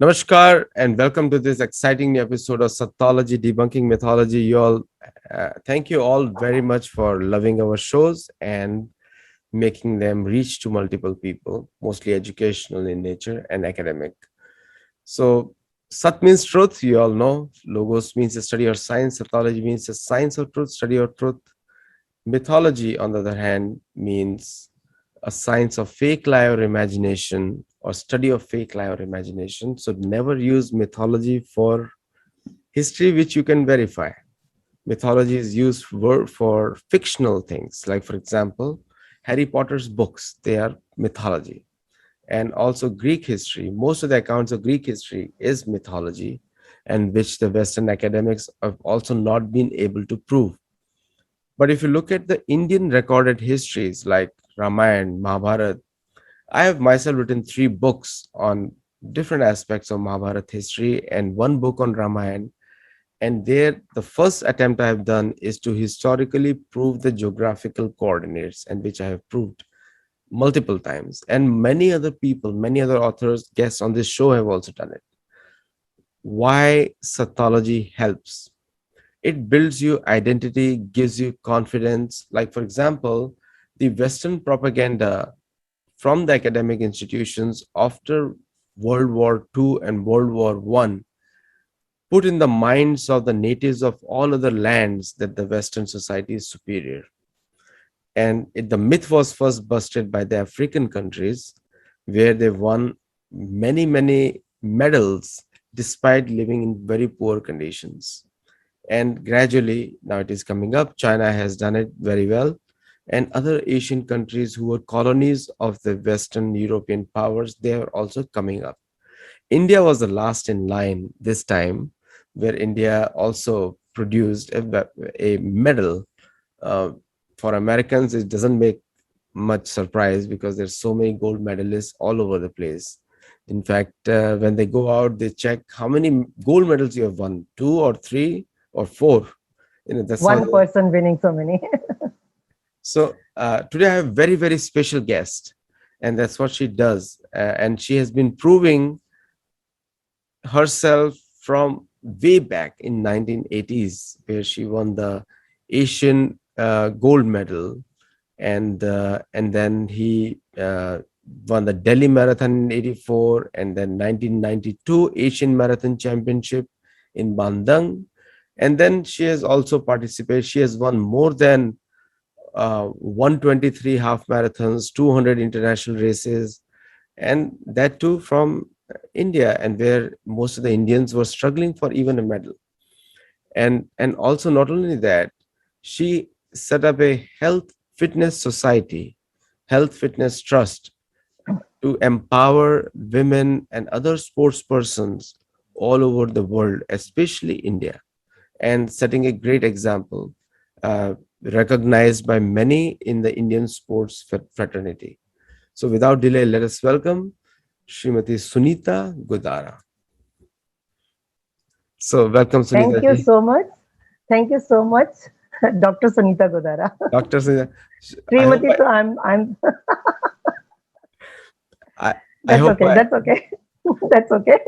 Namaskar and welcome to this exciting new episode of Sattology Debunking Mythology. Thank you all very much for loving our shows and making them reach to multiple people, mostly educational in nature and academic. So, Sat means truth, you all know. Logos means a study or science. Sattology means a science of truth, study of truth. Mythology, on the other hand, means a science of fake lie or imagination or study of fake lie or imagination. So never use mythology for history, which you can verify. Mythology is used for fictional things. Like, for example, Harry Potter's books, they are mythology. And also Greek history. Most of the accounts of Greek history is mythology, and which the Western academics have also not been able to prove. But if you look at the Indian recorded histories like Ramayana, Mahabharata, I have myself written three books on different aspects of Mahabharata history and one book on Ramayana. And there, the first attempt I have done is to historically prove the geographical coordinates, and which I have proved multiple times. And many other people, many other authors, guests on this show have also done it. Why Sattology helps? It builds you identity, gives you confidence. Like, for example, the Western propaganda from the academic institutions after World War II and World War One put in the minds of the natives of all other lands that the Western society is superior. And the myth was first busted by the African countries, where they won many, many medals despite living in very poor conditions. And gradually, now it is coming up. China has done it very well. And other Asian countries who were colonies of the Western European powers, they are also coming up. India was the last in line this time, where India also produced a medal. Uh, for Americans, it doesn't make much surprise because there's so many gold medalists all over the place. In fact, when they go out, they check how many gold medals you have won, two or three or four. That's how. One person winning so many. So today I have very, very special guest, and that's what she does. And she has been proving herself from way back in 1980s, where she won the Asian gold medal, and then he won the Delhi Marathon in '84, and then 1992 Asian Marathon Championship in Bandung, and then she has also participated. She has won more than 123 half marathons, 200 international races, and that too from India, and where most of the Indians were struggling for even a medal. And also, not only that, she set up a health fitness society, health fitness trust, to empower women and other sports persons all over the world, especially India, and setting a great example, recognized by many in the Indian sports fraternity. So, without delay, let us welcome Srimati Sunita Godara. So, welcome, Sunita Thank you ji. so much. Thank you so much, Dr. Sunita Godara. Dr. Sunita, I hope Srimati, so I'm. I, I That's hope okay. That's okay. That's okay.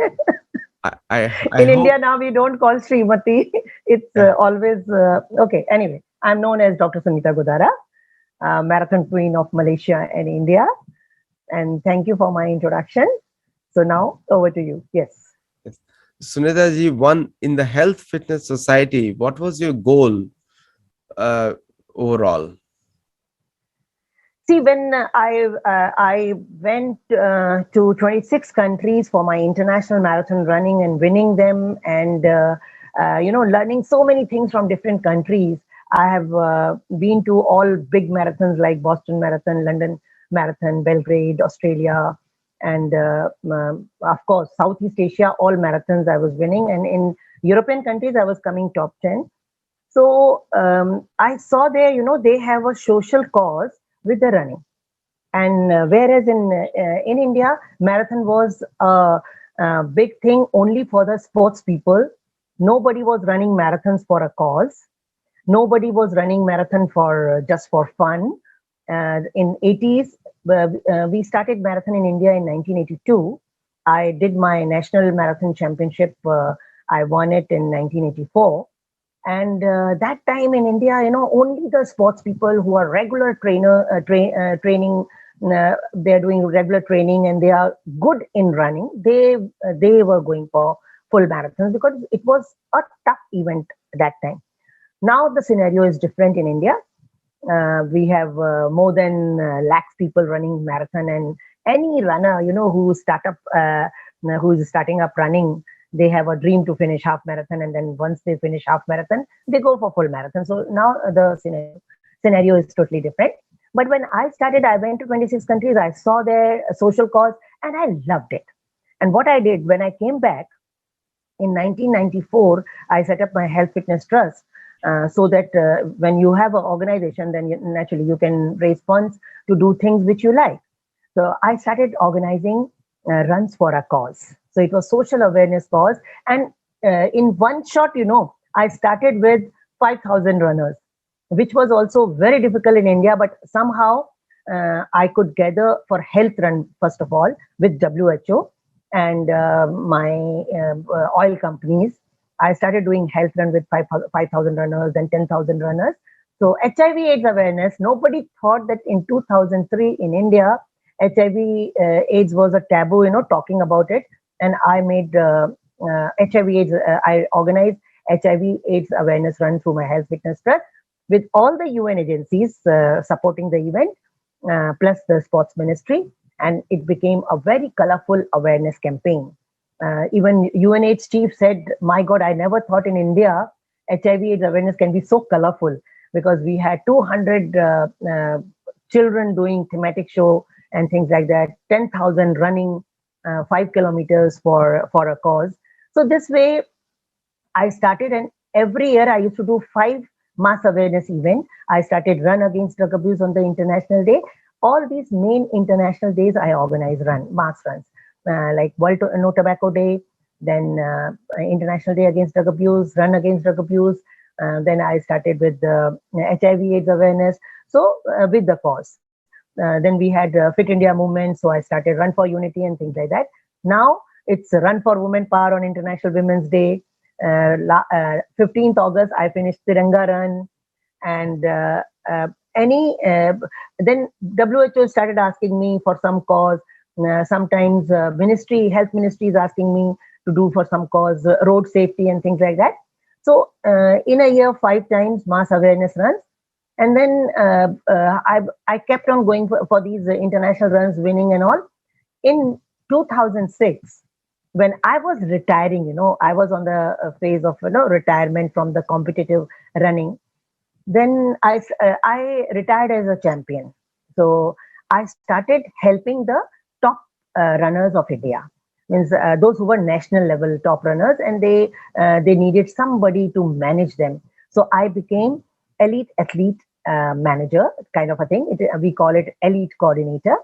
I In hope. India now we don't call Srimati. It's Yeah. always okay. Anyway, I'm known as Dr. Sunita Godara, marathon queen of Malaysia and India. And thank you for my introduction. So now over to you. Yes. Yes. Sunita ji, one in the Health Fitness Society, what was your goal overall? See, when I went to 26 countries for my international marathon running and winning them, and learning so many things from different countries. I have been to all big marathons like Boston Marathon, London Marathon, Belgrade, Australia, and of course Southeast Asia. All marathons I was winning, and in European countries I was coming top 10. So I saw there, they have a social cause with the running, and whereas in India, marathon was a big thing only for the sports people. Nobody was running marathons for a cause. Nobody was running marathon for just for fun. In 80s, we started marathon in India in 1982, I did my national marathon championship. I won it in 1984. And that time in India, only the sports people who are regular training, they're doing regular training and they are good in running. They were going for full marathons because it was a tough event that time. Now the scenario is different in India. We have more than lakhs people running marathon, and any runner who is starting up running, they have a dream to finish half marathon, and then once they finish half marathon they go for full marathon. So now the scenario is totally different. But when I started, I went to 26 countries. I saw their social cause and I loved it. And what I did when I came back in 1994, I set up my Health Fitness Trust, so that when you have an organization, then naturally you can raise funds to do things which you like. So I started organizing runs for a cause. So it was social awareness cause, and in one shot, I started with 5,000 runners, which was also very difficult in India. But somehow I could gather for health run first of all with WHO and my oil companies. I started doing health run with 5,000 runners and 10,000 runners. So HIV/AIDS awareness. Nobody thought that in 2003 in India, HIV/AIDS was a taboo. Talking about it, and I made HIV/AIDS. I organized HIV/AIDS awareness run through my Health Fitness Trust with all the UN agencies supporting the event, plus the sports ministry, and it became a very colorful awareness campaign. Even UNH chief said, "My God, I never thought in India HIV/AIDS awareness can be so colorful," because we had 200 children doing thematic show and things like that, 10,000 running 5 kilometers for a cause. So this way, I started, and every year I used to do 5 mass awareness events. I started Run Against Drug Abuse on the International Day. All these main international days, I organize mass runs, like World No Tobacco Day, then International Day Against Drug Abuse, Run Against Drug Abuse. Then I started with HIV/AIDS awareness. So with the cause. Then we had Fit India movement. So I started Run for Unity and things like that. Now it's Run for Women Power on International Women's Day. 15th August, I finished Tiranga Run. And then WHO started asking me for some cause. Sometimes health ministry is asking me to do for some cause, road safety and things like that. So in a year, 5 times mass awareness runs. And then I kept on going for these international runs, winning and all. In 2006, when I was retiring, I was on the phase of retirement from the competitive running. Then I retired as a champion. So I started helping the top runners of India, means those who were national level top runners, and they needed somebody to manage them. So I became elite athlete manager, kind of a thing. We call it elite coordinator,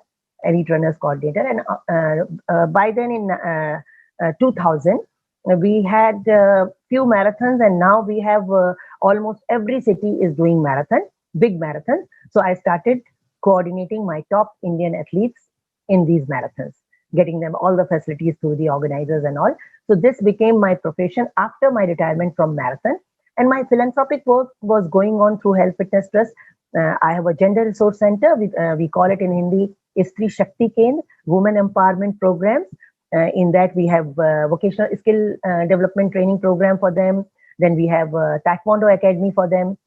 elite runners coordinator. And by then in 2000, we had few marathons, and now we have almost every city is doing marathon, big marathon. So I started coordinating my top Indian athletes in these marathons, getting them all the facilities through the organizers and all. So this became my profession after my retirement from marathon. And my philanthropic work was going on through Health Fitness Trust. I have a gender resource center. We call it in Hindi Istri Shakti Kendra, women empowerment programs. In that we have vocational skill development training program for them. Then we have Taekwondo Academy for them.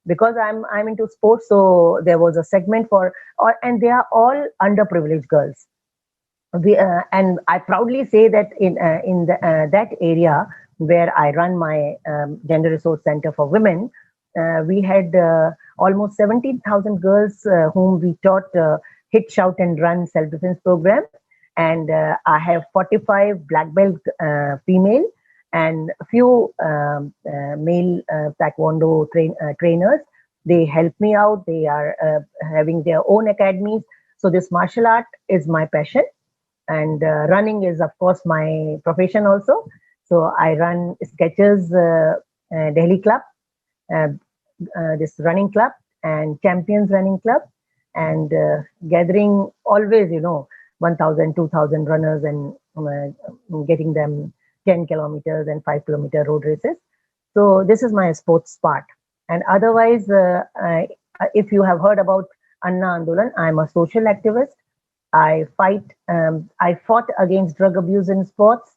Because I'm into sports, so there was a segment and they are all underprivileged girls. And I proudly say that in that area where I run my gender resource center for women, we had almost 17,000 girls whom we taught hit, shout, and run self-defense program. And I have 45 black belt female and a few male taekwondo trainers. They help me out. They are having their own academies. So this martial art is my passion, and running is, of course, my profession also. So I run Skechers Delhi Club, this running club, and Champions Running Club, and gathering always, 1,000, 2,000 runners and getting them 10 kilometers and 5 kilometer road races. So this is my sports part. And otherwise, if you have heard about Anna Andolan, I'm a social activist. I fought against drug abuse in sports.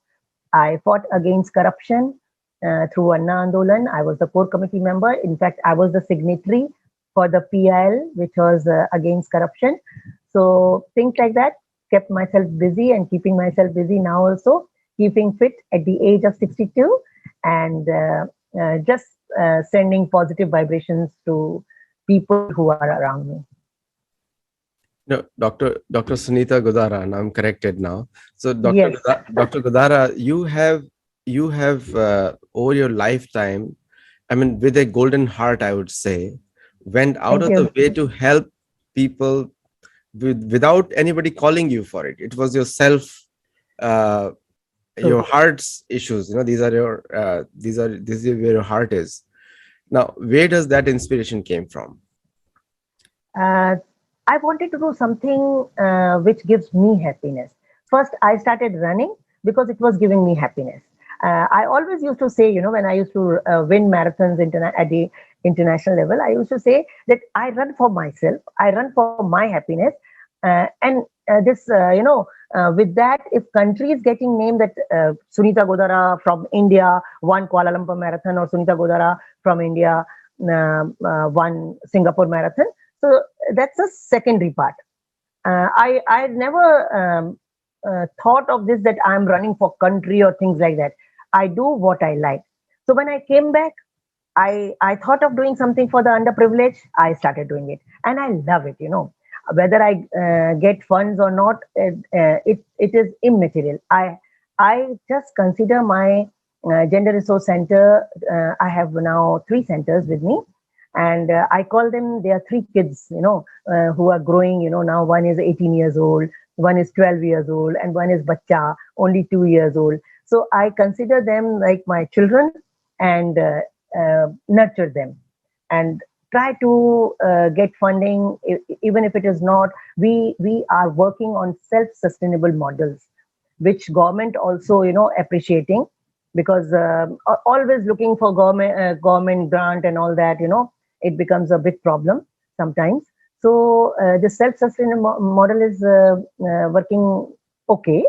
I fought against corruption through Anna Andolan. I was the core committee member. In fact, I was the signatory for the PIL, which was against corruption. So things like that kept myself busy and keeping myself busy now also, keeping fit at the age of 62 and just sending positive vibrations to people who are around me. No, Dr. Sunita Godara, and I'm corrected now. So, Yes. Dr. Godara, you have over your lifetime, I mean, with a golden heart, I would say, went out Thank of you. the way to help people without anybody calling you for it. It was yourself, uh, True. your heart's issues. You know, these are your this is where your heart is. Now, where does that inspiration came from? Uh, I wanted to do something which gives me happiness. First, I started running because it was giving me happiness. I always used to say, when I used to win marathons at the international level, I used to say that I run for myself, I run for my happiness. And with that, if country is getting named that Sunita Godara from India won Kuala Lumpur Marathon or Sunita Godara from India won Singapore Marathon, so that's a secondary part. I never thought of this that I'm running for country or things like that. I do what I like. So when I came back, I thought of doing something for the underprivileged. I started doing it, and I love it. Whether I get funds or not, it is immaterial. I just consider my gender resource center. I have now 3 centers with me, and I call them. They are 3 kids, who are growing. Now one is 18 years old, one is 12 years old, and one is bacha, only 2 years old. So I consider them like my children, and nurture them, and try to get funding, even if it is not. We are working on self-sustainable models, which government also appreciating, because always looking for government grant and all that, it becomes a big problem sometimes. So the self-sustainable model is working okay,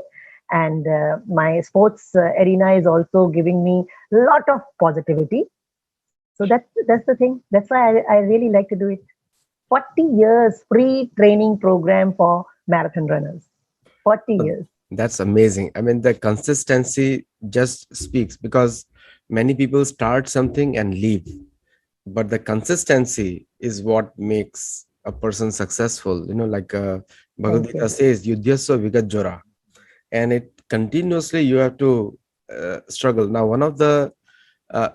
and my sports arena is also giving me a lot of positivity. So that's the thing. That's why I really like to do it. 40 years free training program for marathon runners. 40 Uh, years. That's amazing. I mean, the consistency just speaks because many people start something and leave, but the consistency is what makes a person successful. Like Bhagavad Thank Gita you. says, Yudhyasva Vigajjora, and it continuously you have to struggle. Now, one of the uh,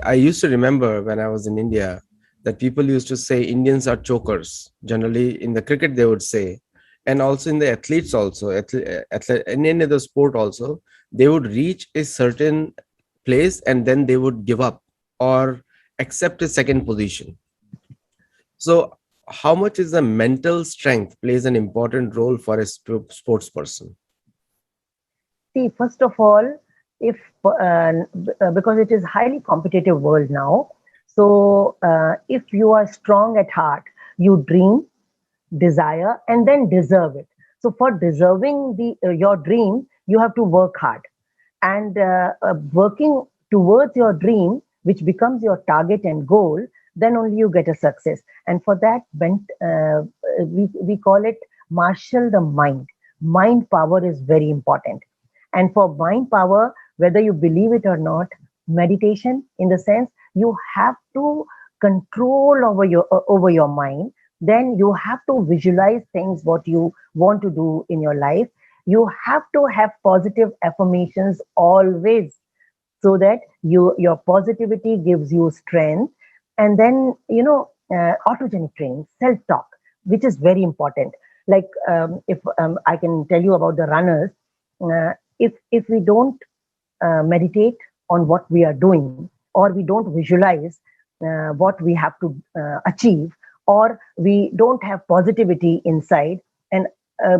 I used to remember when I was in India that people used to say Indians are chokers. Generally, in the cricket, they would say, and also in the athletes, also, in any other sport, also, they would reach a certain place and then they would give up or accept a second position. So, how much is the mental strength plays an important role for a sports person? See, first of all, if because it is highly competitive world now, so if you are strong at heart, you dream, desire, and then deserve it. So for deserving the your dream, you have to work hard, and working towards your dream, which becomes your target and goal, then only you get a success. And for that, we call it marshal the mind. Mind power is very important. And for mind power, whether you believe it or not, meditation, in the sense you have to control over your mind. Then you have to visualize things what you want to do in your life. You have to have positive affirmations always, so that your positivity gives you strength. And then autogenic training, self talk, which is very important. Like if I can tell you about the runners, if we don't meditate on what we are doing, or we don't visualize what we have to achieve, or we don't have positivity inside, and uh,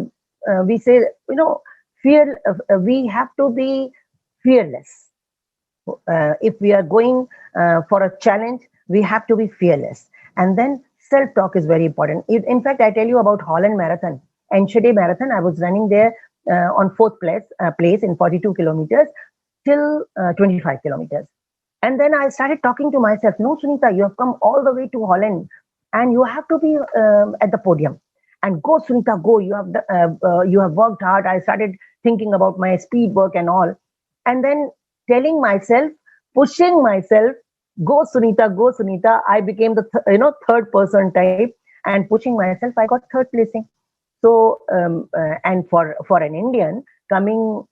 we say, we have to be fearless. If we are going for a challenge, we have to be fearless. And then self-talk is very important. In fact, I tell you about Holland Marathon, Enschede Marathon. I was running there on fourth place in 42 kilometers till 25 kilometers. And then I started talking to myself, no, Sunita, you have come all the way to Holland and you have to be at the podium. And go, Sunita, go. You have worked hard. I started thinking about my speed work and all. And then telling myself, pushing myself, go, Sunita. I became the third person type and pushing myself. I got third placing. So and for an Indian coming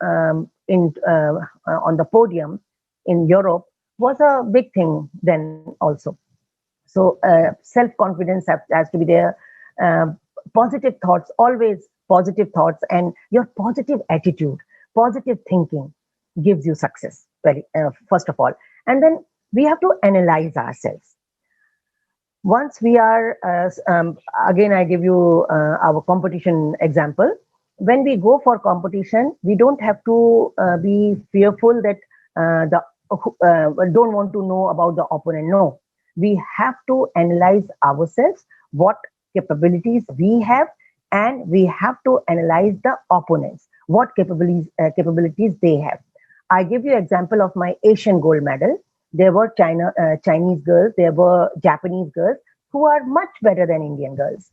in on the podium in Europe was a big thing then also. So self confidence has to be there. Uh, Positive thoughts, always positive thoughts, and your positive attitude, positive thinking gives you success. Very first of all, and then we have to analyze ourselves. Once we are again, I give you our competition example. When we go for competition, we don't have to be fearful that the don't want to know about the opponent. No, we have to analyze ourselves, what capabilities we have, and we have to analyze the opponents, what capabilities they have. I give you example of my Asian gold medal. There were Chinese girls, there were Japanese girls who are much better than Indian girls.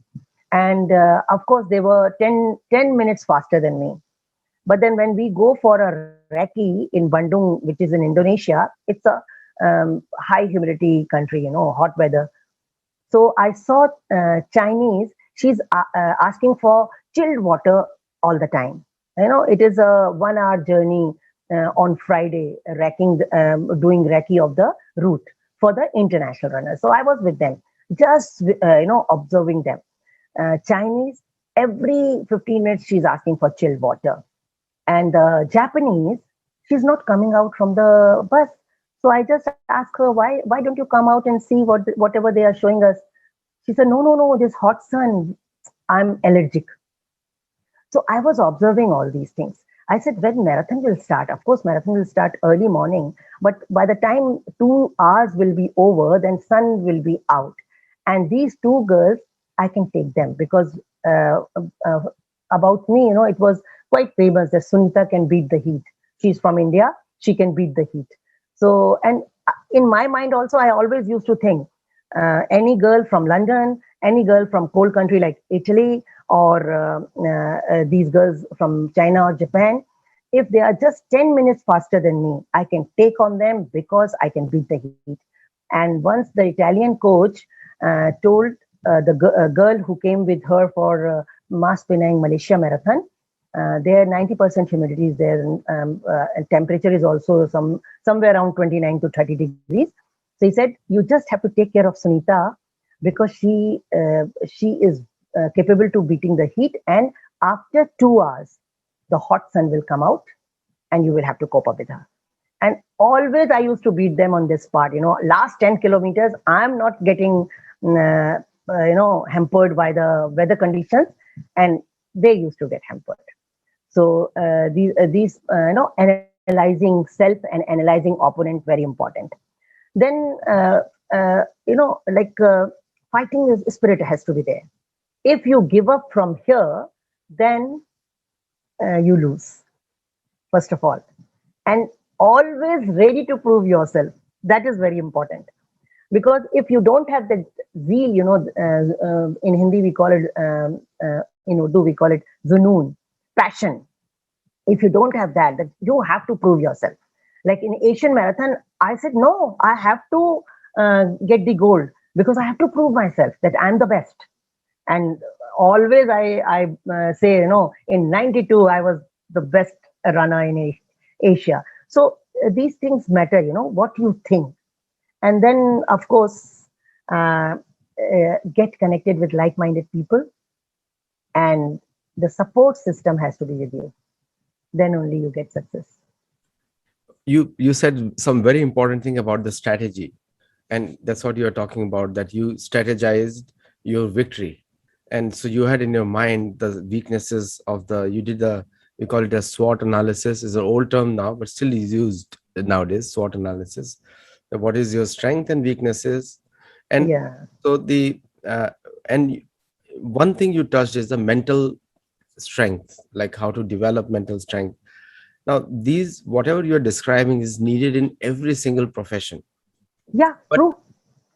And of course, they were 10 minutes faster than me. But then when we go for a recce in Bandung, which is in Indonesia, it's a high humidity country, hot weather. So I saw Chinese, she's asking for chilled water all the time. It is a 1 hour journey on Friday, doing recce of the route for the international runners. So I was with them, just, observing them. Chinese, every 15 minutes, she's asking for chilled water. And the Japanese, she's not coming out from the bus. So I just asked her, why don't you come out and see whatever they are showing us? She said, no, this hot sun, I'm allergic. So I was observing all these things. I said, when marathon will start? Of course, marathon will start early morning, but by the time 2 hours will be over, then sun will be out. And these two girls, I can take them because uh, about me, it was quite famous that Sunita can beat the heat. She's from India, she can beat the heat. So, and in my mind also, I always used to think any girl from London, any girl from cold country like Italy, or these girls from China or Japan, if they are just 10 minutes faster than me, I can take on them because I can beat the heat. And once the Italian coach told the girl who came with her for Mas Penang Malaysia Marathon, there 90% humidity is there, and temperature is also somewhere around 29 to 30 degrees. So he said, you just have to take care of Sunita because she is capable to beating the heat, and after 2 hours, the hot sun will come out, and you will have to cope up with her. And always I used to beat them on this part. Last 10 kilometers, I'm not getting hampered by the weather conditions, and they used to get hampered. So these analyzing self and analyzing opponent, very important. Then fighting spirit has to be there. If you give up from here, then you lose, first of all. And always ready to prove yourself. That is very important. Because if you don't have the zeal, in Hindi we call it, in Urdu we call it zunoon, passion. If you don't have that you have to prove yourself. Like in Asian Marathon, I said, no, I have to get the gold because I have to prove myself that I'm the best. And always I say, in 92, I was the best runner in Asia. So these things matter, what you think. And then, of course, get connected with like-minded people, and the support system has to be with you. Then only you get success. You said some very important thing about the strategy, and that's what you're talking about, that you strategized your victory. And so you had in your mind the weaknesses of you did the We call it a SWOT analysis. It's an old term now, but still is used nowadays. SWOT analysis. What is your strength and weaknesses? And Yeah. so and one thing you touched is the mental strength, like how to develop mental strength. Now, these whatever you're describing is needed in every single profession. Yeah, But true.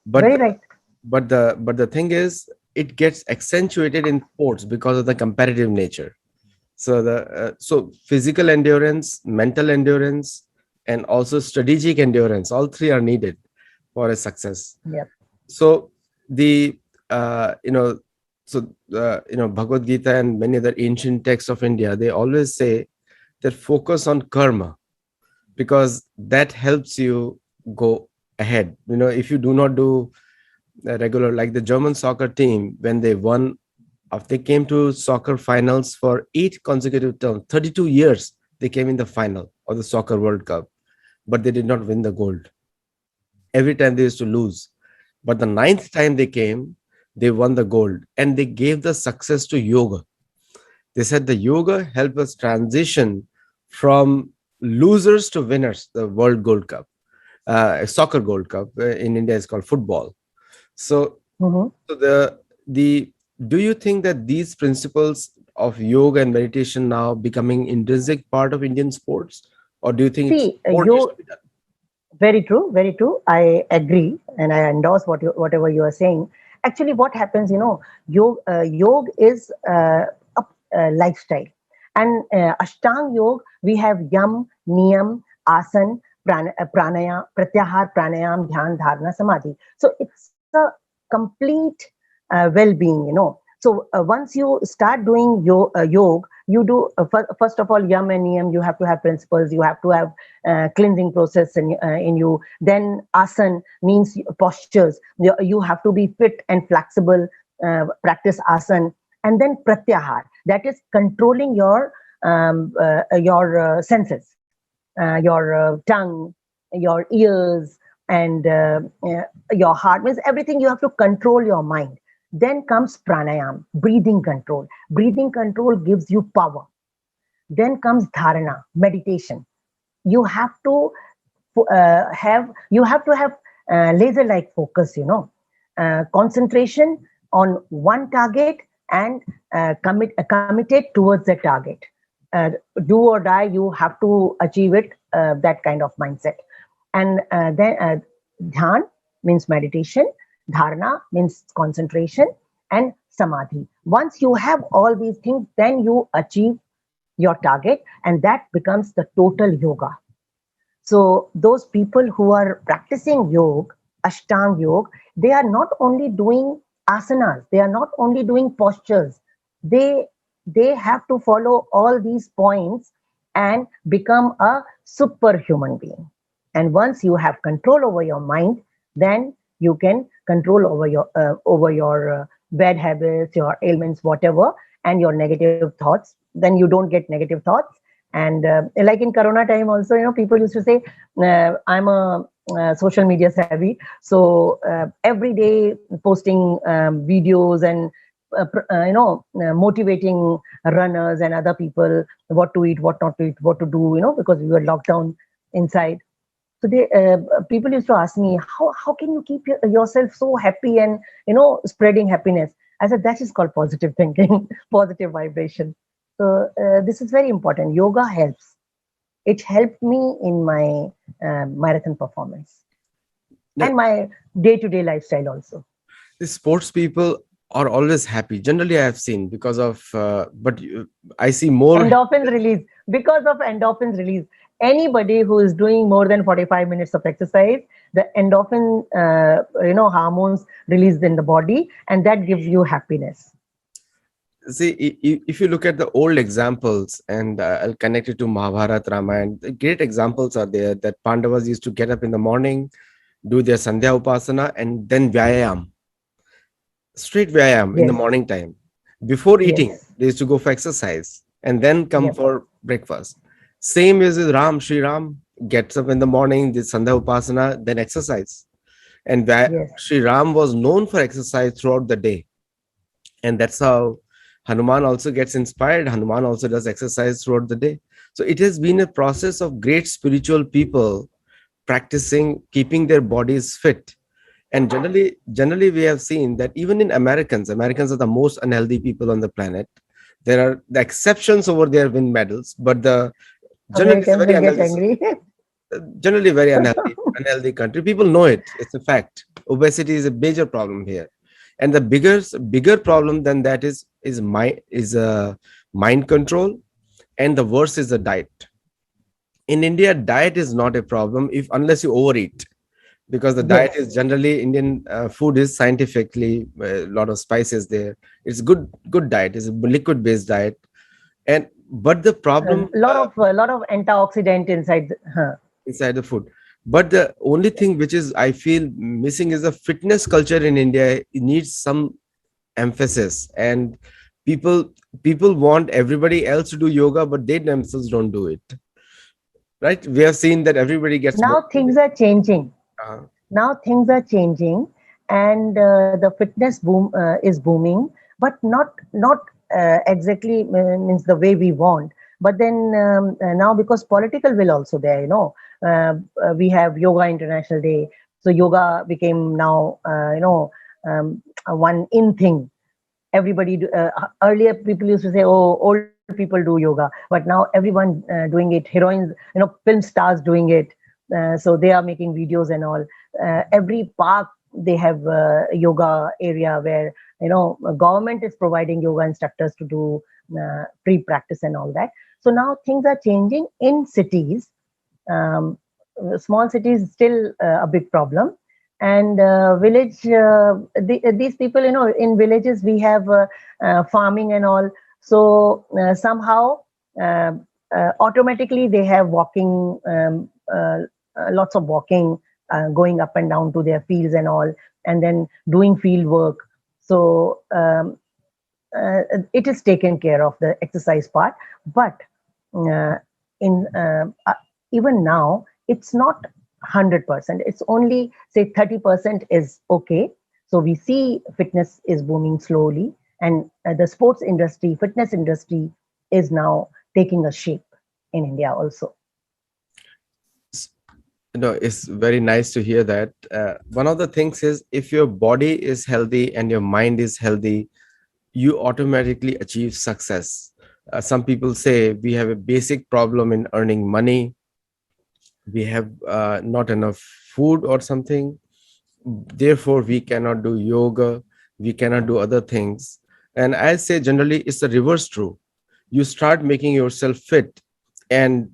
but Very right. but the thing is, it gets accentuated in sports because of the competitive nature. So so physical endurance, mental endurance, and also strategic endurance, all three are needed for a success. Yeah. So the you know Bhagavad Gita and many other ancient texts of India, they always say that focus on karma, because that helps you go ahead. If you do not do regular, like the German soccer team, when they won, if they came to soccer finals for 8 consecutive terms, 32 years, they came in the final of the soccer World Cup, but they did not win the gold. Every time they used to lose. But the ninth time they came, they won the gold, and they gave the success to yoga. They said the yoga helped us transition from losers to winners, the World Gold Cup, soccer Gold Cup. In India is called football. So, Hmm. so the do you think that these principles of yoga and meditation now becoming intrinsic part of Indian sports, or do you think it's See, sport used you to be done? very true, very true. I agree, and I endorse whatever you are saying. Actually, what happens, yoga is a lifestyle, and Ashtang Yoga we have yam, niyam, asan, pratyahar, pranayam, dhyan, dharana, samadhi. So it's a complete well-being. So once you start doing yoga, you do first of all yam and niyam. You have to have principles. You have to have cleansing process in you. Then asan means postures. You have to be fit and flexible. Practice asan, and then pratyahar. That is controlling your senses, your tongue, your ears, and your heart. Means everything you have to control your mind. Then comes pranayam, breathing control. Breathing control gives you power. Then comes dharana, meditation. You have to have laser like focus, concentration on one target, and committed towards the target. uh, do or die, you have to achieve it, that kind of mindset. And then dhyan means meditation, dharana means concentration, and samadhi. Once you have all these things, then you achieve your target, and that becomes the total yoga. So those people who are practicing yoga, Ashtang yoga, they are not only doing asanas, they are not only doing postures. They they have to follow all these points and become a superhuman being. And once you have control over your mind, then you can control over your bad habits, your ailments, whatever, and your negative thoughts. Then you don't get negative thoughts. And like in Corona time, also, people used to say, I'm a social media savvy, so every day posting videos and motivating runners and other people, what to eat, what not to eat, what to do, because we were locked down inside. So people used to ask me, how can you keep yourself so happy and spreading happiness? I said that is called positive thinking, positive vibration. So this is very important. Yoga helps. It helped me in my marathon performance No, and my day-to-day lifestyle also. the sports people are always happy. Generally, I have seen because of, I see more. Endorphins release. Because of endorphins release, anybody who is doing more than 45 minutes of exercise, the endorphin hormones released in the body, and that gives you happiness. See, if you look at the old examples, and I'll connect it to Mahabharata, Ramayana, the great examples are there that Pandavas used to get up in the morning, do their Sandhya Upasana, and then Vyayam, straight Vyayam in the Yes, morning time. Before eating, yes, they used to go for exercise and then come yep, for breakfast. Same is with Ram, Sri Ram gets up in the morning, did Sandhya Upasana, then exercise. And yes, Sri Ram was known for exercise throughout the day. And that's how Hanuman also gets inspired. Hanuman also does exercise throughout the day. So it has been a process of great spiritual people practicing keeping their bodies fit. And generally we have seen that even in Americans are the most unhealthy people on the planet. There are the exceptions over there win medals, but the generally it's a Americans very will get unhealthy, angry. generally very unhealthy country. People know it. It's a fact. Obesity is a major problem here, and the bigger problem than that is mind control, and the worst is the diet. In India, diet is not a problem if unless you overeat, because the diet Yes. is generally Indian food is scientifically a lot of spices there. It's good diet. It's a liquid based diet, and but the A problem lot of antioxidant inside. inside the food. But the only thing which is I feel missing is the fitness culture in India. It needs some emphasis, and people people want everybody else to do yoga, but they themselves don't do it. Right? We have seen that everybody gets Now things motivated. are changing. Uh, Now things are changing, and the fitness boom is booming, but not exactly means the way we want. But then now, because political will also there, we have Yoga International Day, so yoga became now one in thing. Everybody earlier people used to say, oh, old people do yoga, but now everyone doing it, heroines, film stars doing it. So they are making videos and all. Every park they have yoga area where government is providing yoga instructors to do pre practice and all that. So now things are changing in cities. um, Small cities still a big problem, and village these people, in villages we have farming and all. So somehow uh, automatically they have walking, lots of walking, going up and down to their fields and all, and then doing field work. So it is taken care of, the exercise part. But uh, in even now it's not 100%, it's only say 30% is okay. So we see fitness is booming slowly, and the sports industry, fitness industry is now taking a shape in India also. it's very nice to hear that. One of the things is if your body is healthy and your mind is healthy, you automatically achieve success. Some people say we have a basic problem in earning money. We have not enough food or something. Therefore, we cannot do yoga. We cannot do other things. And I say generally, it's the reverse true. You start making yourself fit, and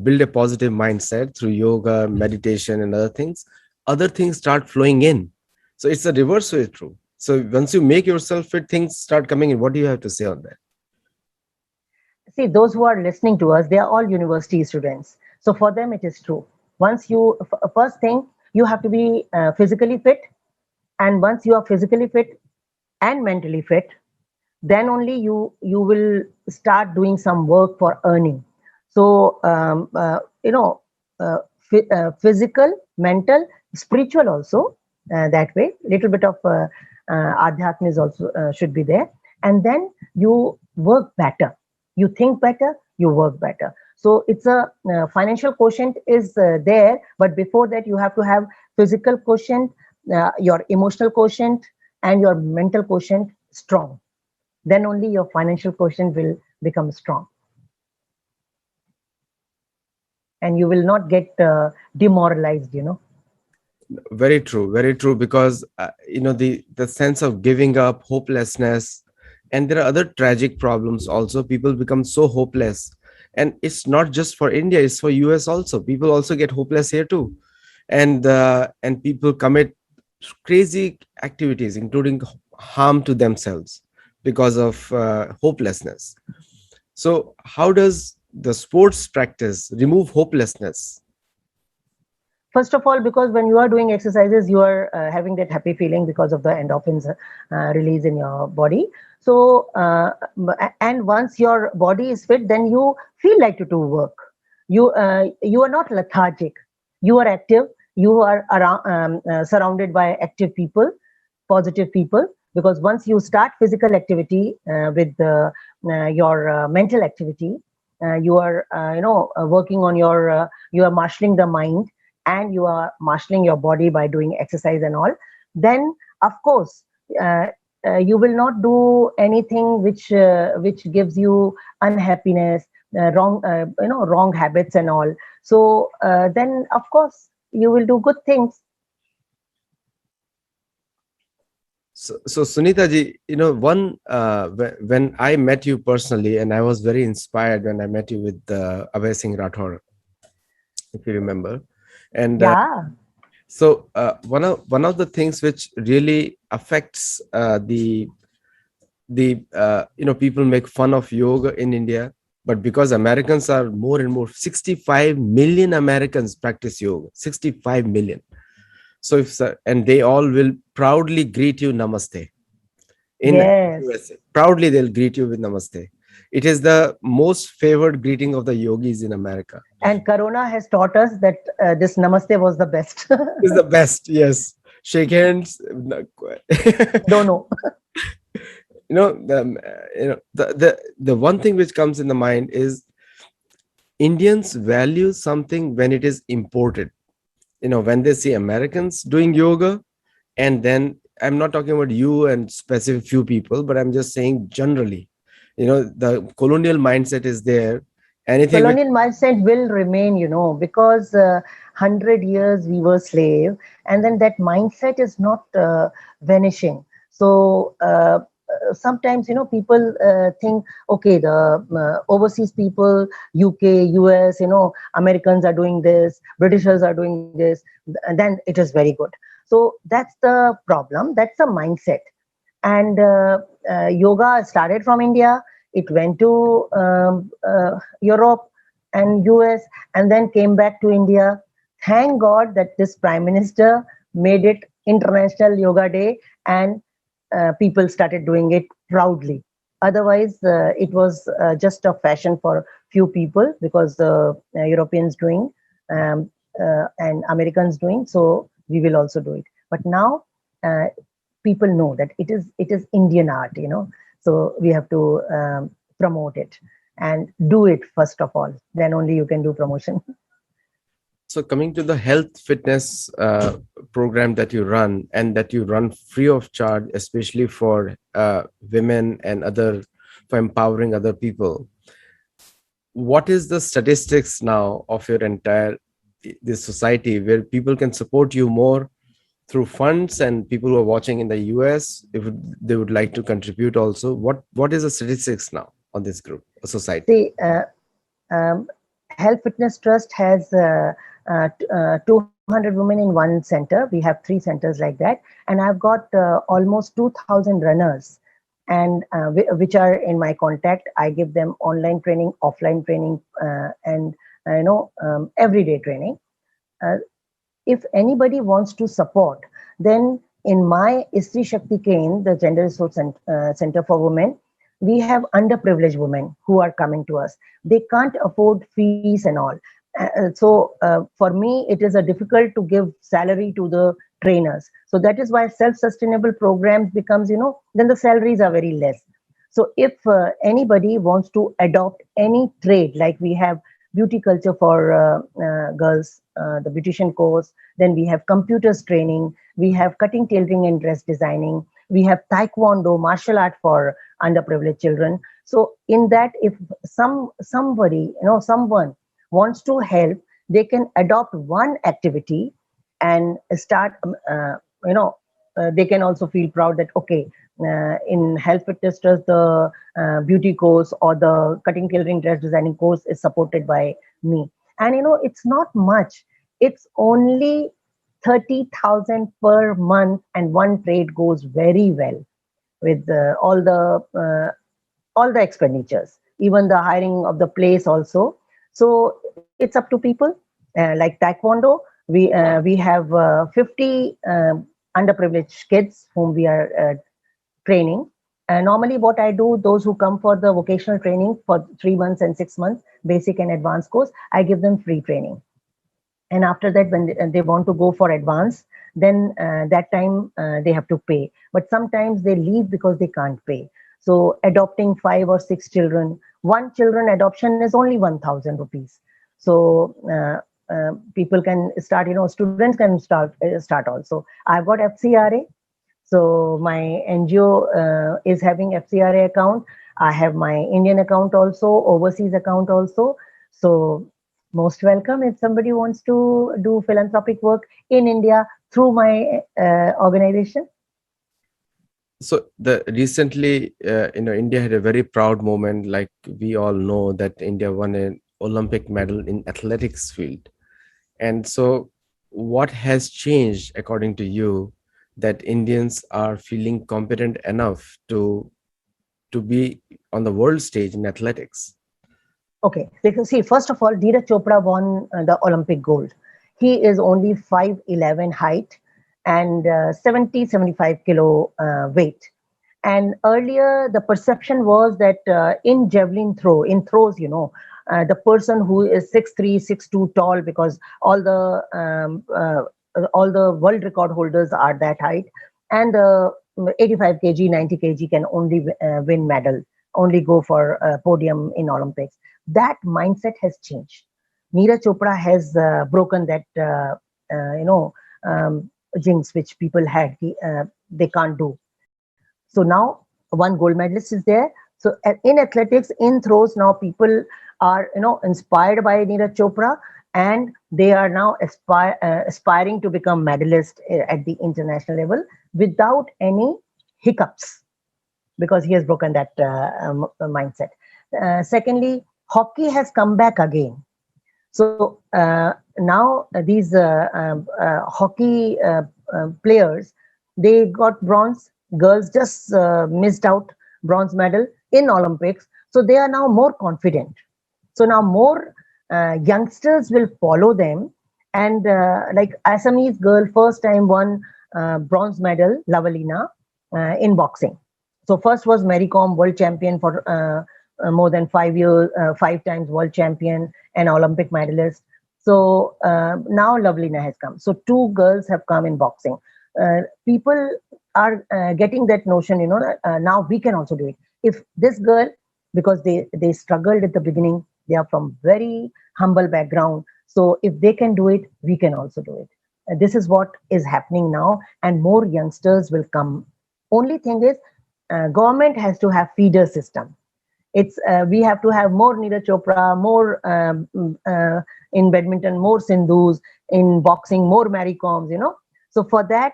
build a positive mindset through yoga, meditation, and other things start flowing in. So it's the reverse way true. So once you make yourself fit, things start coming in. What do you have to say on that? See, those who are listening to us, they are all university students. So for them, it is true. First thing, you have to be physically fit. And once you are physically fit and mentally fit, then only you will start doing some work for earning. So physical, mental, spiritual also, that way little bit of adhyatma is also should be there. And then you work better, you think better, you work better. So it's a financial quotient is there, but before that you have to have physical quotient, your emotional quotient, and your mental quotient strong. Then only your financial quotient will become strong, and you will not get demoralized. Very true, because the sense of giving up, hopelessness, and there are other tragic problems also. People become so hopeless, and it's not just for India, it's for US also. People also get hopeless here too, and people commit crazy activities, including harm to themselves because of hopelessness. So how does the sports practice remove hopelessness? First of all, because when you are doing exercises, you are having that happy feeling because of the endorphins release in your body. So and once your body is fit, then you feel like to do work. You are not lethargic, you are active, you are around, surrounded by active people, positive people. because once you start physical activity with your mental activity, you are working on your you are marshaling the mind, and you are marshaling your body by doing exercise and all. Then of course uh, you will not do anything which gives you unhappiness, wrong habits and all. So then of course you will do good things. So Sunita ji, one when I met you personally, and I was very inspired when I met you with Abhay Singh Rathore, if you remember. And Yeah. so one of the things which really affects the people make fun of yoga in India, but because Americans are more and more, 65 million Americans practice yoga, 65 million. So and they all will proudly greet you namaste in Yes. USA. Proudly they'll greet you with namaste. It is the most favored greeting of the yogis in America. And Corona has taught us that this namaste was the best. It's the best. Yes, shake hands. Don't know. The one thing which comes in the mind is Indians value something when it is imported. When they see Americans doing yoga, and then I'm not talking about you and specific few people, but I'm just saying generally, the colonial mindset is there. Anything which Colonial mindset will remain, because 100 years we were slave, and then that mindset is not vanishing. So sometimes, people think, okay, the overseas people, UK, US, Americans are doing this, Britishers are doing this, and then it is very good. So that's the problem. That's the mindset. And yoga started from India. It went to Europe and US, and then came back to India. Thank God that this Prime Minister made it International Yoga Day, and people started doing it proudly. Otherwise, it was just a fashion for few people, because the Europeans doing um, and Americans doing, so we will also do it. But now uh, people know that it is Indian art, so we have to promote it and do it first of all. Then only you can do promotion. So coming to the health fitness program that you run, and that you run free of charge, especially for women and for empowering other people. What is the statistics now of your entire this society, where people can support you more through funds, and people who are watching in the US, if they would like to contribute also, what is the statistics now on this group, a society? See, Health Fitness Trust has 200 women in one center. We have 3 centers like that, and I've got almost 2,000 runners, and which are in my contact. I give them online training, offline training, and everyday training. Uh, if anybody wants to support, then in my Istri Shakti Kane, the Gender Resource Center for Women, we have underprivileged women who are coming to us. They can't afford fees and all. So for me, it is a difficult to give salary to the trainers. So that is why self-sustainable programs becomes, then the salaries are very less. So if anybody wants to adopt any trade, like we have beauty culture for girls, the beautician course, then we have computers training, we have cutting, tailoring, and dress designing, we have taekwondo, martial art for underprivileged children. So in that, if somebody, someone wants to help, they can adopt one activity and start. They can also feel proud that, okay, in Health Fitness Trust, the beauty course or the cutting, tailoring, dress designing course is supported by me. And it's not much. It's only 30,000 per month, and one trade goes very well with all the expenditures, even the hiring of the place also. So it's up to people. Like taekwondo, we have 50 underprivileged kids whom we are training. Normally, what I do, those who come for the vocational training for 3 months and 6 months, basic and advanced course, I give them free training. And after that, when they want to go for advanced, then that time they have to pay. But sometimes they leave because they can't pay. So adopting 5 or 6 children, one children adoption is only 1,000 rupees. So people can start, students can start also. I've got FCRA, so my NGO is having FCRA account. I have my Indian account also, overseas account also. So most welcome if somebody wants to do philanthropic work in India through my organization. So the recently, India had a very proud moment. Like we all know that India won an Olympic medal in athletics field. And so, what has changed according to you that Indians are feeling competent enough to be on the world stage in athletics? Okay, because see, first of all, Dheeraj Chopra won the Olympic gold. He is only 5'11" height and 75 kilo weight. And earlier, the perception was that in javelin throw, in throws, the person who is 6'3", 6'2" tall, because all the world record holders are that height, and 85 kg, 90 kg can only win medal, only go for podium in Olympics. That mindset has changed. Neeraj Chopra has broken that, jinx which people had. They can't do. So now one gold medalist is there. So in athletics, in throws, now people are inspired by Neeraj Chopra, and they are now aspiring to become medalists at the international level without any hiccups, because he has broken that mindset. Secondly, hockey has come back again. So now these hockey players, they got bronze. Girls just missed out bronze medal in Olympics. So they are now more confident. So now more youngsters will follow them. And like Assamese girl first time won bronze medal, Lavalina, in boxing. So first was Mary Kom, world champion for more than 5 years, 5 times world champion and Olympic medalist. So now Lavalina has come. So 2 girls have come in boxing. People are getting that notion, now we can also do it. If this girl, because they struggled at the beginning, they are from very humble background. So if they can do it, we can also do it. This is what is happening now, and more youngsters will come. Only thing is, government has to have feeder system. It's we have to have more Neeraj Chopra, more in badminton, more Sindhus, in boxing, more Mary Coms. So for that,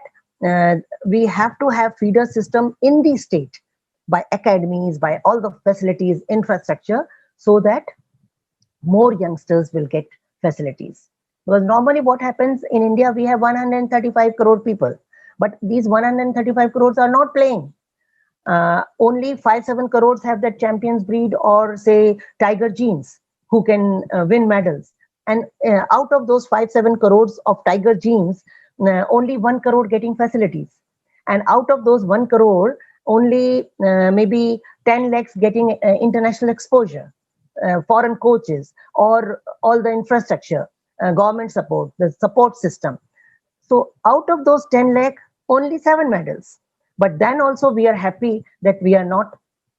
we have to have feeder system in the state by academies, by all the facilities, infrastructure, so that more youngsters will get facilities. Because normally what happens in India, we have 135 crore people, but these 135 crores are not playing. Only 5-7 crores have that champions breed, or say tiger genes, who can win medals. And out of those 5-7 crores of tiger genes, only 1 crore getting facilities. And out of those 1 crore, only maybe 10 lakhs getting international exposure, foreign coaches, or all the infrastructure, government support, the support system. So out of those 10 lakh, only 7 medals. But then also we are happy that we are not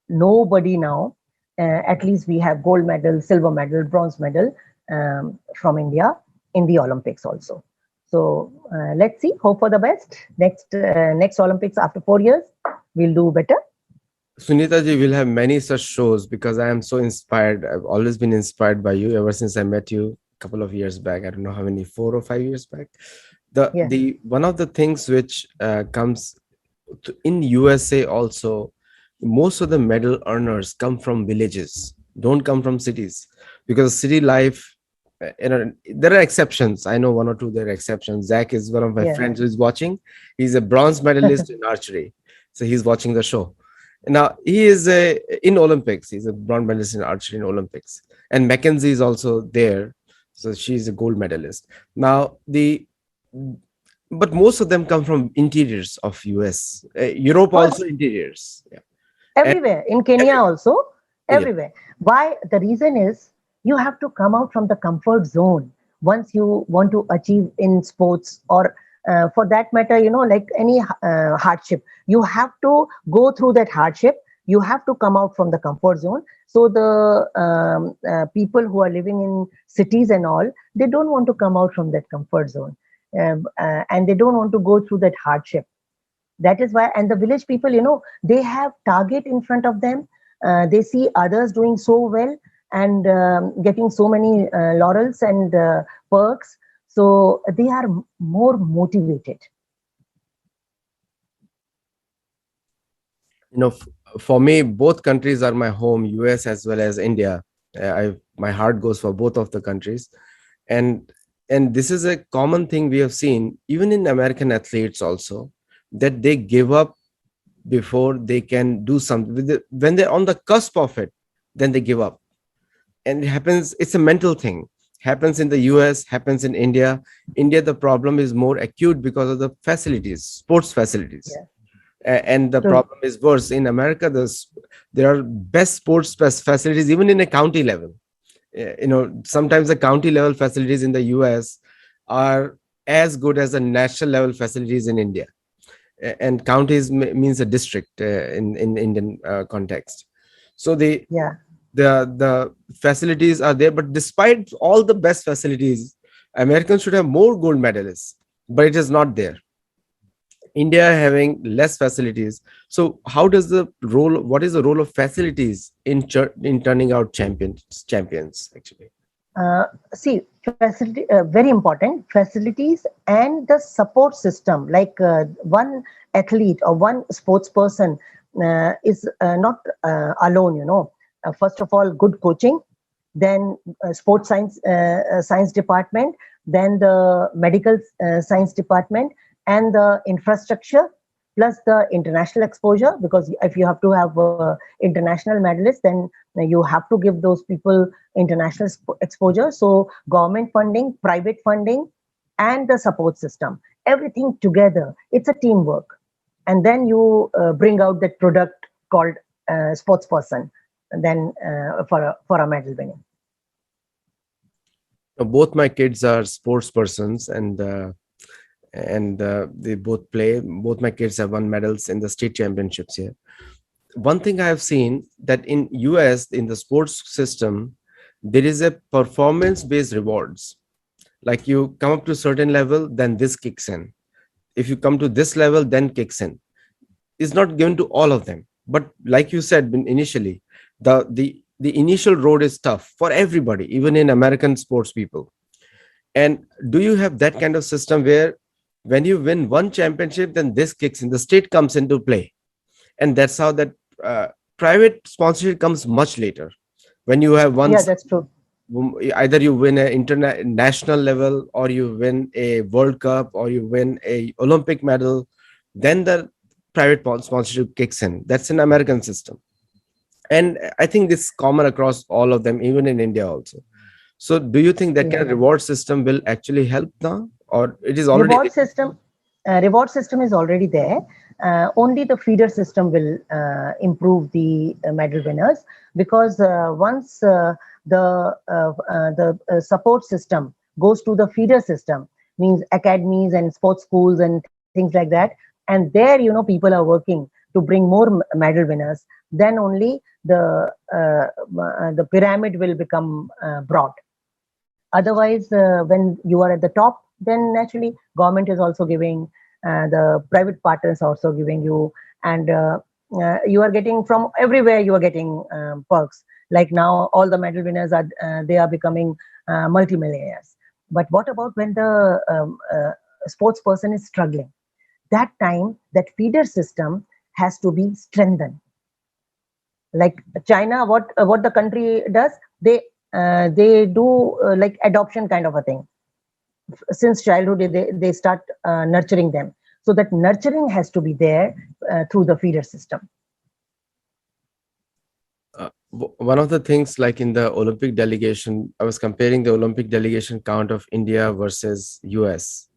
nobody now. At least we have gold medal, silver medal, bronze medal from India in the Olympics also. So let's see, hope for the best. Next Olympics after 4 years, we'll do better. Sunita ji, will have many such shows because I am so inspired. I've always been inspired by you ever since I met you a couple of years back. I don't know how many, 4 or 5 years back. The one of the things which comes in USA also, most of the medal earners come from villages, don't come from cities, because city life, there are exceptions. I know 1 or 2 there are exceptions. Zach is one of my friends who is watching. He's a bronze medalist in archery, so he's watching the show. Now he is in Olympics. He's a bronze medalist in archery in Olympics, and Mackenzie is also there, so she's a gold medalist. Now but most of them come from interiors of US, Europe also interiors. Yeah. Everywhere, in Kenya also, everywhere. Yeah. Why? The reason is you have to come out from the comfort zone once you want to achieve in sports, or for that matter, like any hardship, you have to go through that hardship. You have to come out from the comfort zone. So the people who are living in cities and all, they don't want to come out from that comfort zone, and they don't want to go through that hardship. That is why. And the village people, they have target in front of them. They see others doing so well and getting so many laurels and perks, so they are more motivated. For me, both countries are my home, US as well as India. My heart goes for both of the countries. And this is a common thing we have seen even in American athletes also, that they give up before they can do something. When they're on the cusp of it, then they give up. And it happens, it's a mental thing. Happens in the US, happens in India. India, the problem is more acute because of the facilities, sports facilities. Yeah. And the True. problem is worse in America. There are best sports facilities even in a county level. Sometimes the county level facilities in the US are as good as the national level facilities in India. And counties means a district in Indian context. So Yeah. the facilities are there, but despite all the best facilities, Americans should have more gold medalists, but it is not there. India having less facilities. So how does what is the role of facilities in turning out champions actually? See, facility, very important, facilities and the support system. Like one athlete or one sports person is not alone. First of all, good coaching, then sports science department, then the medical science department, and the infrastructure, plus the international exposure. Because if you have to have international medalists, then you have to give those people international exposure. So government funding, private funding, and the support system, everything together, it's a teamwork. And then you bring out that product called sports person, and then for a medal winning. Both my kids are sports persons, and they both play. Both my kids have won medals in the state championships here. One thing I have seen, that in US, in the sports system, there is a performance based rewards. Like you come up to a certain level, then this kicks in. If you come to this level, then kicks in. It's not given to all of them, but like you said initially, the initial road is tough for everybody, even in American sports people. And do you have that kind of system where when you win one championship, then this kicks in, the state comes into play? And that's how that private sponsorship comes much later. When you have Yeah, that's true. either you win an international level, or you win a World Cup, or you win a Olympic medal, then the private sponsorship kicks in. That's an American system. And I think this is common across all of them, even in India also. So do you think that kind of Yeah. reward system will actually help now, or it is already Reward system, reward system is already there. Only the feeder system will improve the medal winners, because once the support system goes to the feeder system, means academies and sports schools and things like that, and there people are working to bring more medal winners, then only the pyramid will become broad. Otherwise, when you are at the top, then naturally government is also giving, the private partners also giving you, and you are getting from everywhere. You are getting perks. Like now, all the medal winners are they are becoming multimillionaires. But what about when the sports person is struggling? That time, that feeder system has to be strengthened. Like China, what the country does, they do like adoption kind of a thing. Since childhood, they start nurturing them. So that nurturing has to be there through the feeder system. One of the things, like in the Olympic delegation, I was comparing the Olympic delegation count of India versus US.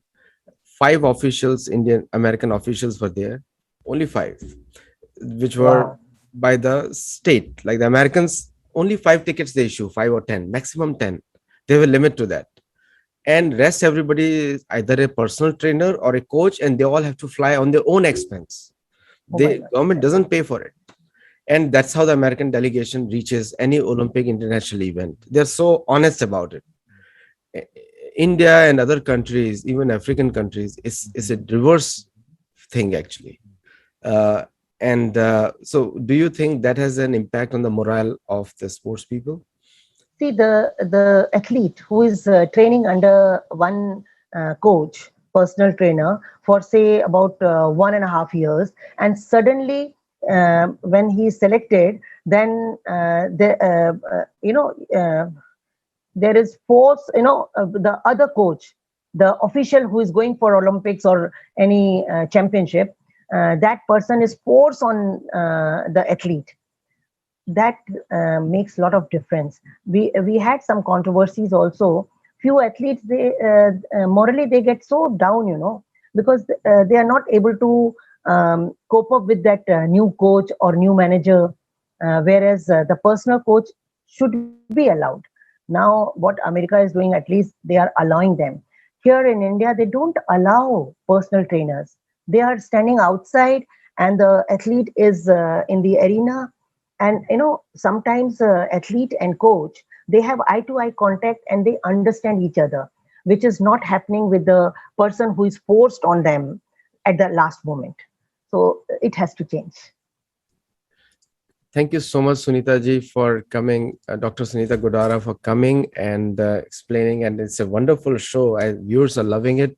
5 officials, Indian American officials were there, only 5, which were Wow. by the state. Like the Americans, only 5 tickets they issue, 5 or 10, maximum 10. They have a limit to that. and rest everybody is either a personal trainer or a coach, and they all have to fly on their own expense. Oh my The God. government doesn't pay for it. And that's how the American delegation reaches any Olympic international event. They're so honest about it. I- India and other countries, even African countries, is a reverse thing actually. So do you think that has an impact on the morale of the sports people? See, the athlete who is training under one coach, personal trainer, for say about 1.5 years, and suddenly when he is selected, then there is force, the other coach, the official who is going for Olympics or any championship, that person is force on the athlete. That makes a lot of difference. We had some controversies also. Few athletes, they morally they get so down, because they are not able to cope up with that new coach or new manager, whereas the personal coach should be allowed. Now what America is doing, at least they are allowing them. Here in India, they don't allow personal trainers. They are standing outside, and the athlete is in the arena. And sometimes athlete and coach, they have eye to eye contact and they understand each other, which is not happening with the person who is forced on them at the last moment. So it has to change. Thank you so much, Sunita ji, for coming, Dr. Sunita Godara, for coming and explaining. And it's a wonderful show. Viewers are loving it.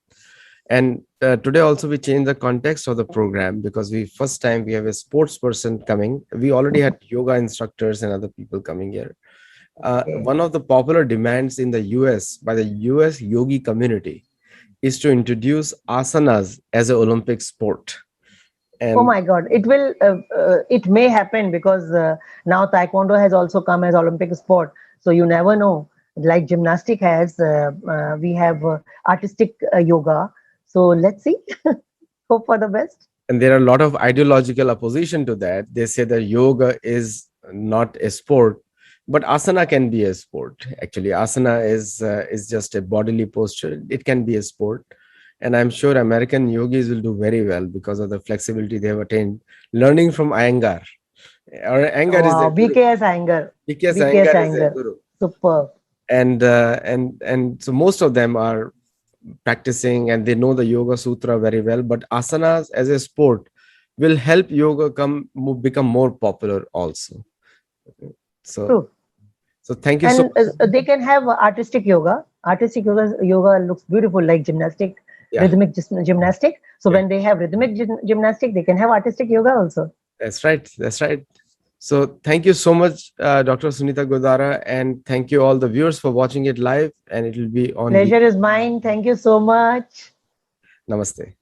And today also we changed the context of the program because first time we have a sports person coming. We already had yoga instructors and other people coming here. One of the popular demands in the US by the US yogi community is to introduce asanas as an Olympic sport. Oh And my God! It may happen because now Taekwondo has also come as Olympic sport. So you never know. Like gymnastic has, we have artistic yoga. So let's see. Hope for the best. and there are a lot of ideological opposition to that. They say that yoga is not a sport, but asana can be a sport. Actually, asana is just a bodily posture. It can be a sport, and I'm sure American yogis will do very well because of the flexibility they have attained learning from Iyengar. Or Iyengar is a Wow, guru. BKS anger, BKS BKS Iyengar is a anger, guru, superb. and so most of them are practicing and they know the Yoga Sutra very well. But asanas as a sport will help yoga become more popular also. So True. so thank you so And much. they can have artistic yoga. Artistic yoga looks beautiful, like gymnastic, Yeah, rhythmic gymnastic. So yeah, when they have rhythmic gymnastic, they can have artistic yoga also. that's right. That's right. So thank you so much, Dr. Sunita Godara, and thank you all the viewers for watching it live. And it will be on Pleasure YouTube. is mine. Thank you so much. Namaste.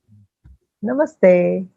Namaste.